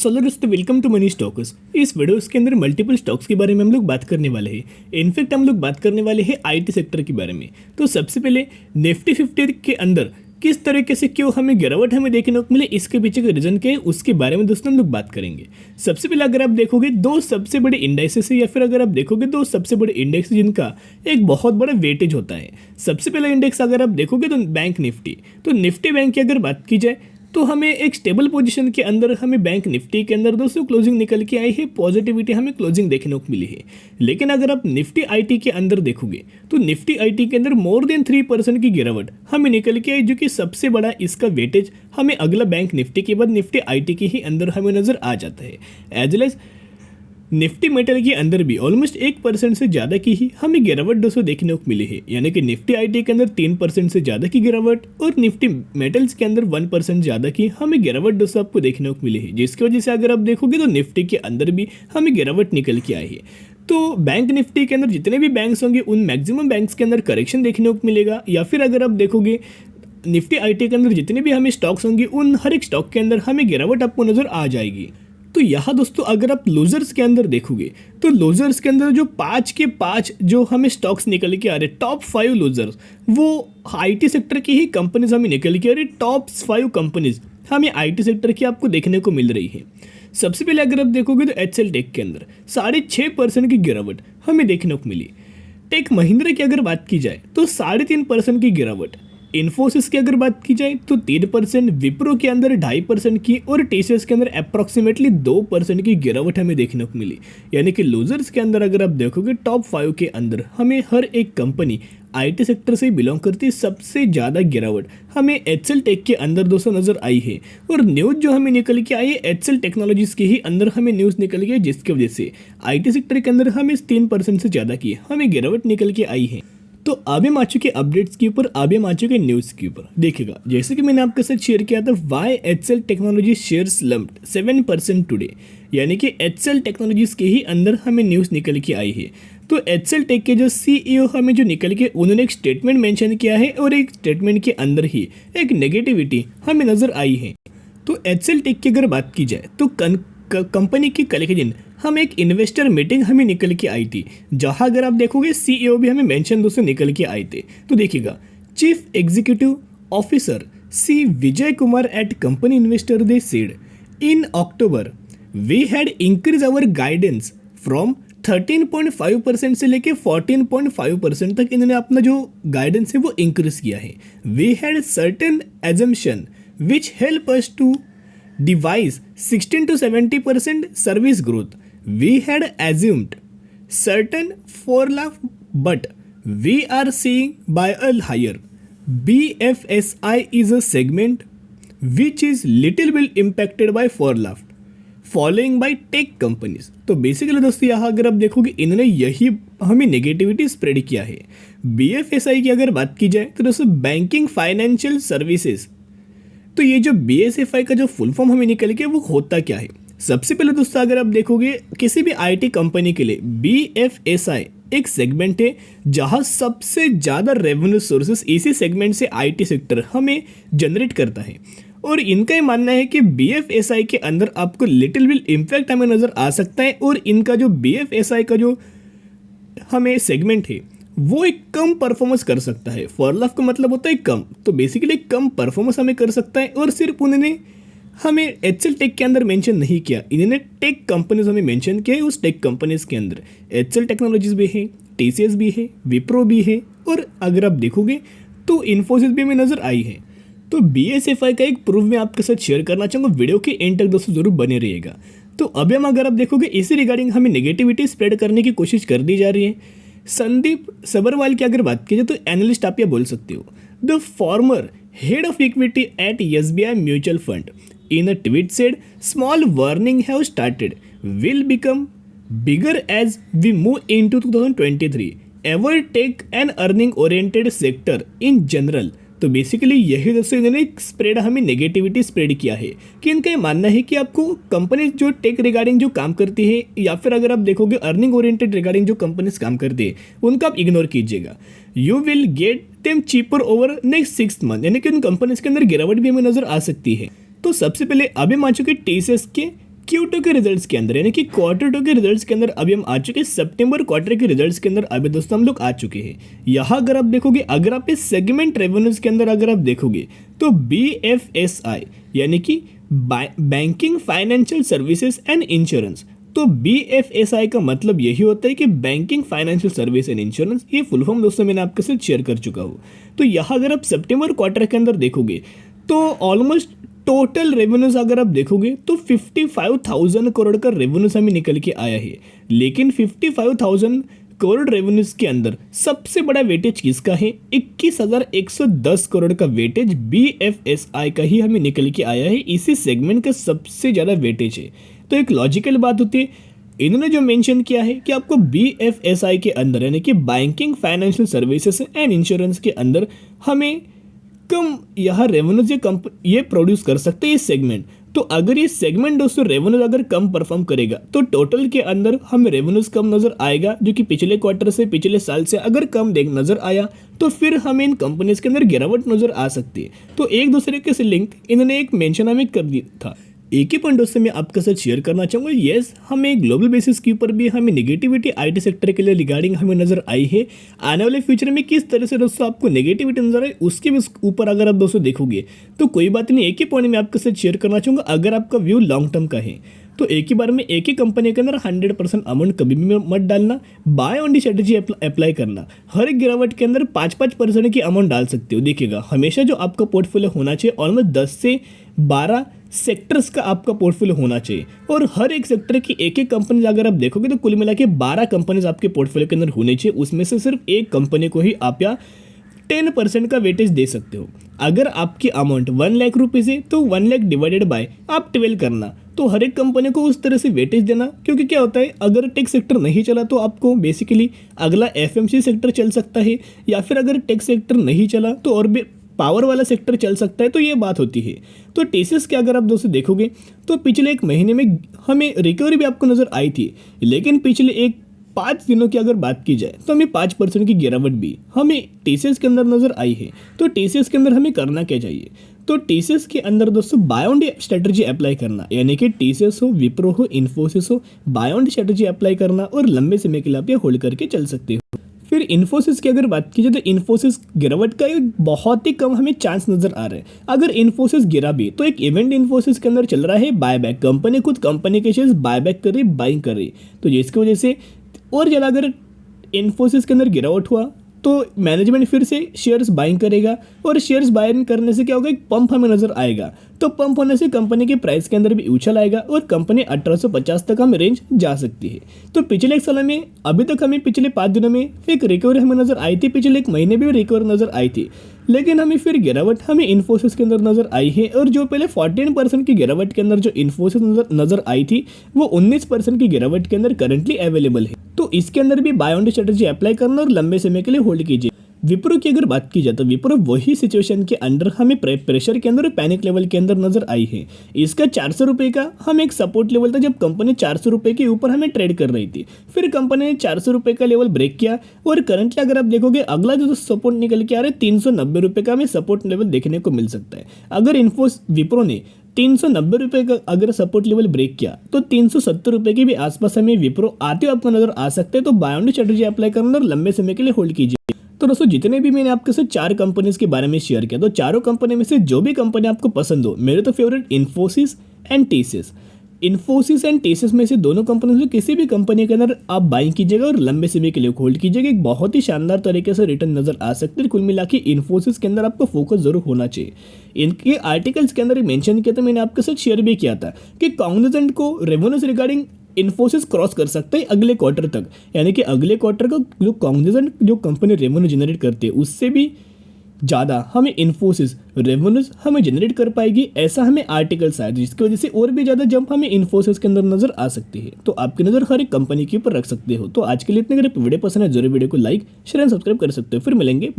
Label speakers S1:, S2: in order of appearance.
S1: Solar दोस्तों welcome to money stocks. इस video के अंदर मल्टीपल स्टॉक्स के बारे में हम लोग बात करने वाले हैं। इनफैक्ट हम लोग बात करने वाले हैं आईटी सेक्टर के बारे में। तो सबसे पहले निफ्टी 50 के अंदर किस तरीके से क्यों हमें गिरावट हमें देखने को मिले, इसके पीछे का रीजन क्या है, उसके बारे में दोस्तों हम लोग बात करेंगे। सबसे पहले अगर आप देखोगे दो सबसे बड़े इंडेक्सेस है, या फिर अगर आप देखोगे दो सबसे बड़े इंडेक्स जिनका एक बहुत बड़ा वेटेज होता है। सबसे पहला इंडेक्स अगर आप देखोगे तो बैंक निफ्टी। तो निफ्टी बैंक की अगर बात की जाए तो हमें एक स्टेबल पोजीशन के अंदर हमें बैंक निफ्टी के अंदर दोस्तों क्लोजिंग निकल के आई है, पॉजिटिविटी हमें क्लोजिंग देखने को मिली है। लेकिन अगर आप निफ्टी आईटी के अंदर देखोगे तो निफ्टी आईटी के अंदर मोर देन 3% की गिरावट हमें निकल के आई, जो कि सबसे बड़ा इसका वेटेज हमें अगला बैंक निफ्टी के बाद निफ्टी आईटी के ही अंदर हमें नजर आ जाता है। As well as Nifty metal के अंदर भी ऑलमोस्ट 1% से ज़्यादा की ही हमें गिरावट दोस्तों देखने को मिली है। यानी कि निफ्टी आईटी के अंदर 3% से ज़्यादा की गिरावट और निफ्टी मेटल्स के अंदर 1% ज़्यादा की हमें गिरावट दोस्तों आपको देखने को मिली है, जिसकी वजह से अगर आप देखोगे तो निफ्टी के अंदर भी हमें गिरावट निकल के आई है। तो बैंक निफ्टी के अंदर जितने भी बैंक्स होंगे उन मैक्सिमम बैंक्स के अंदर करेक्शन देखने को मिलेगा, या फिर अगर आप देखोगे निफ्टी आईटी के अंदर जितने भी हमें स्टॉक्स होंगे उन हर एक स्टॉक के अंदर हमें गिरावट आपको नजर आ जाएगी। तो यहाँ दोस्तों अगर आप लूजर्स के अंदर देखोगे तो लूजर्स के अंदर जो 5 के 5 जो हमें स्टॉक्स निकल के आ रहे, टॉप 5 लूजर्स वो आईटी सेक्टर की ही कंपनीज हमें निकल के आ रही। टॉप 5 कंपनीज हमें आईटी सेक्टर की आपको देखने को मिल रही है। सबसे पहले अगर आप देखोगे तो एचएल टेक के अंदर 6.5% की गिरावट हमें देखने को मिली। टेक महिंद्रा की अगर बात की जाए तो 3.5% की गिरावट। इन्फोसिस की अगर बात की जाए तो 3%, विप्रो के अंदर 2.5% की और टीसीएस के अंदर अप्रॉक्सीमेटली 2% की गिरावट हमें देखने को मिली। यानी कि लूजर्स के अंदर अगर आप देखोगे टॉप 5 के अंदर हमें हर एक कंपनी आईटी सेक्टर से बिलोंग करती है। सबसे ज़्यादा गिरावट हमें एचएल टेक के अंदर दोस्तों नजर आई है। और न्यूज़ जो हमें निकल के आई है एचएल टेक्नोलॉजीज की ही अंदर हमें न्यूज़ निकल गई, जिसकी वजह से आईटी सेक्टर के अंदर हमें 3% से ज़्यादा की हमें गिरावट निकल के आई है। तो अभी हम आ चुके अपडेट्स के ऊपर, अभी हम आ चुके न्यूज़ के ऊपर। देखिएगा जैसे कि मैंने आपके साथ शेयर किया था Y HL technology shares lumped 7% today. यानी कि एचएल टेक्नोलॉजीज के ही अंदर हमें न्यूज़ निकल के आई है। तो एचएल टेक के जो सीईओ हमें जो निकल के उन्होंने एक स्टेटमेंट मेंशन किया है और एक स्टेटमेंट के अंदर ही एक नेगेटिविटी हमें नज़र आई है। तो एचएल टेक की अगर बात की जाए तो कंपनी की कल के दिन हम एक इन्वेस्टर मीटिंग हमें निकल के आई थी, जहां अगर आप देखोगे सीईओ भी हमें मेंशन दोस्तों निकल के आए थे। तो देखिएगा chief executive officer C Vijay Kumar at company investor day said in October we had increase our guidance from 13.5% से लेके 14.5% तक इन्होंने अपना जो गाइडेंस है वो इंक्रीज किया है। We had certain assumption which help us to devise 16 to 70% service growth. We had assumed certain forelock, but we are seeing by a higher. BFSI is a segment which is little bit impacted by forelock, following bye tech companies. तो basically दोस्तों यहाँ अगर आप देखोगे इन्होंने यही हमें negativity spread किया है। BFSI की अगर बात की जाए तो दोस्तों बैंकिंग फाइनेंशियल सर्विसेज। तो ये जो BFSI का जो फुल फॉर्म हमें निकल के वो होता क्या है। सबसे पहले दोस्तों अगर आप देखोगे किसी भी आईटी कंपनी के लिए BFSI एक सेगमेंट है जहां सबसे ज़्यादा रेवेन्यू सोर्सेस इसी सेगमेंट से आईटी सेक्टर हमें जनरेट करता है। और इनका ये मानना है कि BFSI के अंदर आपको लिटिल बिट इम्पैक्ट हमें नज़र आ सकता है, और इनका जो BFSI का जो हमें सेगमेंट है वो एक कम परफॉर्मेंस कर सकता है। फॉरलॉफ का मतलब होता है कम, तो बेसिकली कम परफॉर्मेंस हमें कर सकता है। और सिर्फ उन्होंने हमें एचएल टेक के अंदर मेंशन नहीं किया, इन्होंने टेक कंपनीज हमें मेंशन किया है। उस टेक कंपनीज के अंदर एचएल टेक्नोलॉजीज भी है, टीसीएस भी है, विप्रो भी है, और अगर आप देखोगे तो इन्फोसिस भी हमें नज़र आई है। तो BFSI का एक प्रूफ मैं आपके साथ शेयर करना चाहूँगा, वीडियो के एंड तक दोस्तों जरूर बने रहिएगा। तो अभी हम अगर आप देखोगे इसी रिगार्डिंग हमें नेगेटिविटी स्प्रेड करने की कोशिश कर दी जा रही है। संदीप सबरवाल की अगर बात की जाए तो एनालिस्ट आप यह बोल सकते हो। The former head of equity at SBI mutual fund in a tweet said small warning have started will become bigger as we move into 2023 ever take an earning oriented sector in general. तो basically यही दोस्तों इन्होंने spread हमें negativity spread किया है कि इनका ये मानना है कि आपको कंपनी जो टेक रिगार्डिंग जो काम करती है, या फिर अगर आप देखोगे अर्निंग ओरिएंटेड रिगार्डिंग जो कंपनीज काम करती है उनका आप इग्नोर कीजिएगा। You will get them cheaper over next 6 month. यानी कि उन कंपनीज के अंदर गिरावट भी हमें नजर आ सकती है। तो सबसे पहले अभी हम आ चुके टीसीएस के Q2 के रिजल्ट्स के अंदर यानी कि Q2 के रिजल्ट्स के अंदर अभी हम आ चुके हैं। सितंबर क्वार्टर के रिजल्ट्स के अंदर अभी दोस्तों हम लोग आ चुके हैं। यहाँ अगर आप देखोगे, अगर आप इस सेगमेंट रेवेन्यूज के अंदर अगर आप देखोगे तो BFSI यानी कि banking, financial services and insurance, तो BFSI का मतलब यही होता है कि banking, financial service and insurance. ये फुल फॉर्म दोस्तों मैंने आपके साथ शेयर कर चुका हूँ। तो यहाँ अगर आप सितंबर क्वार्टर के अंदर देखोगे तो ऑलमोस्ट टोटल रेवेन्यूज अगर आप देखोगे तो 55,000 करोड़ का रेवेन्यूज हमें निकल के आया है। लेकिन 55,000 करोड़ रेवेन्यूज के अंदर सबसे बड़ा वेटेज किसका है? 21,110 करोड़ का वेटेज BFSI का ही हमें निकल के आया है। इसी सेगमेंट का सबसे ज़्यादा वेटेज है। तो एक लॉजिकल बात होती है, इन्होंने जो मेंशन किया है कि आपको BFSI के अंदर यानी कि banking, financial services and insurance के अंदर हमें कम यहाँ रेवेन्यूज ये प्रोड्यूस कर सकते हैं इस सेगमेंट। तो अगर ये सेगमेंट दोस्तों रेवेन्यूज अगर कम परफॉर्म करेगा तो टोटल के अंदर हमें रेवेन्यूज कम नजर आएगा, जो कि पिछले क्वार्टर से, पिछले साल से अगर कम नजर आया तो फिर हमें इन कंपनीज के अंदर गिरावट नजर आ सकती है। तो एक दूसरे के से लिंक इन्होंने एक मेंशन हमें कर दिया था। एक ही पॉइंट दोस्तों मैं आपके साथ शेयर करना चाहूँगा। येस, हमें ग्लोबल बेसिस के ऊपर भी हमें नेगेटिविटी आईटी सेक्टर के लिए रिगार्डिंग हमें नजर आई है। आने वाले फ्यूचर में किस तरह से दोस्तों आपको नेगेटिविटी नजर आई उसके भी ऊपर अगर आप दोस्तों देखोगे तो कोई बात नहीं। एक ही पॉइंट मैं आपके साथ शेयर करना चाहूँगा, अगर आपका व्यू लॉन्ग टर्म का है तो एक ही बार में एक ही कंपनी के अंदर 100% अमाउंट कभी भी मत डालना। Buy on the strategy apply करना। हर एक गिरावट के अंदर 5% की अमाउंट डाल सकते हो। देखिएगा, हमेशा जो आपका पोर्टफोलियो होना चाहिए ऑलमोस्ट 10 से 12 सेक्टर्स का आपका पोर्टफोलियो होना चाहिए, और हर एक सेक्टर की एक एक कंपनी अगर आप देखोगे तो कुल मिला के 12 कंपनीज आपके पोर्टफोलियो के अंदर होनी चाहिए। उसमें से सिर्फ एक कंपनी को ही आप या 10% का वेटेज दे सकते हो। अगर आपकी अमाउंट 1 लाख रुपीज़ है तो 1 लाख डिवाइडेड बाय आप 12 करना। तो हर एक कंपनी को उस तरह से वेटेज देना, क्योंकि क्या होता है अगर टेक सेक्टर नहीं चला तो आपको बेसिकली अगला FMC सेक्टर चल सकता है, या फिर अगर टेक सेक्टर नहीं चला तो और भी पावर वाला सेक्टर चल सकता है। तो ये बात होती है। तो TCS के अगर आप दोस्तों देखोगे तो पिछले एक महीने में हमें रिकवरी भी आपको नज़र आई थी, लेकिन पिछले 5 दिनों की अगर बात की जाए तो हमें 5% की गिरावट भी हमें TCS के अंदर नज़र आई है। तो TCS के अंदर हमें करना क्या चाहिए? तो TCS के अंदर दोस्तों buy on the strategy apply करना, यानी कि TCS हो, विप्रो हो, इन्फोसिस हो, buy on the strategy apply करना और लंबे समय के लिए आप ये होल्ड करके चल सकते हो। फिर इन्फोसिस की अगर बात की जाए तो इन्फोसिस गिरावट का एक बहुत ही कम हमें चांस नजर आ रहा है। अगर इन्फोसिस गिरा भी तो एक इवेंट इन्फोसिस के अंदर चल रहा है बायबैक, कंपनी खुद कंपनी के शेयर्स बायबैक कर रही, बाइंग कर रही, तो जिसकी वजह से और ज़्यादा अगर इन्फोसिस के अंदर गिरावट हुआ तो मैनेजमेंट फिर से शेयर्स बाइंग करेगा, और शेयर्स बाइंग करने से क्या होगा, एक पंप हमें नजर आएगा। तो पंप होने से कंपनी के प्राइस के अंदर भी उछल आएगा और कंपनी 1850 तक हम रेंज जा सकती है। तो पिछले एक साल में अभी तक हमें पिछले 5 दिनों में एक रिकवरी हमें नजर आई थी, पिछले एक महीने भी रिकवरी नजर आई थी, लेकिन हमें फिर गिरावट हमें इन्फोसिस के अंदर नजर आई है। और जो पहले 14% की गिरावट के अंदर जो इन्फोसिस नजर आई थी वो 19% की गिरावट के अंदर करंटली अवेलेबल है। तो इसके अंदर भी buy on the strategy apply करना और लंबे समय के लिए होल्ड कीजिए। विप्रो की अगर बात की जाए तो विप्रो वही सिचुएशन के अंदर हमें प्रेशर के अंदर और पैनिक लेवल के अंदर नजर आई है। इसका 400 रुपये का हमें एक सपोर्ट लेवल था जब कंपनी 400 रुपये के ऊपर हमें ट्रेड कर रही थी। फिर कंपनी ने 400 रुपये का लेवल ब्रेक किया और करंटली अगर आप देखोगे अगला जो सपोर्ट निकल के आ रहा है 390 रुपये का हमें सपोर्ट लेवल देखने को मिल सकता है। अगर विप्रो ने 390 रुपये का अगर सपोर्ट लेवल ब्रेक किया तो 370 रुपये के भी आसपास हमें विप्रो आते हुए आपको नजर आ सकते हैं। तो buy on the strategy apply करना और लंबे समय के लिए होल्ड कीजिए। तो दोस्तों जितने भी मैंने आपके साथ 4 कंपनीज के बारे में शेयर किया, तो चारों कंपनी में से जो भी कंपनी आपको पसंद हो, मेरे तो favourite Infosys and TCS। Infosys and TCS में से दोनों कंपनी से किसी भी कंपनी के अंदर आप बाइंग कीजिएगा और लंबे समय के लिए होल्ड कीजिएगा, एक बहुत ही शानदार तरीके से रिटर्न नजर आ सकते हैं। कुल मिला के इन्फोसिस के अंदर आपको फोकस जरूर होना चाहिए। इनके आर्टिकल्स के अंदर मेंशन किया था, मैंने आपके साथ शेयर भी किया था कि कॉग्निजेंट को रेवेन्यूज रिगार्डिंग इन्फोसिस क्रॉस कर सकता है अगले क्वार्टर तक, यानी कि अगले क्वार्टर का जो कॉग्निजेंट जो कंपनी रेवेन्यू जनरेट करती है उससे भी ज़्यादा हमें इन्फोसिस रेवेन्यूज हमें जनरेट कर पाएगी, ऐसा हमें आर्टिकल्स आया, जिसकी वजह से और भी ज़्यादा जंप हमें इन्फोसिस के अंदर नजर आ सकती है। तो आपकी नज़र हर एक कंपनी के ऊपर रख सकते हो। तो आज के लिए इतने, अगर वीडियो पसंद है जरूर वीडियो को लाइक, शेयर एंड सब्सक्राइब कर सकते हो। फिर मिलेंगे, बाय।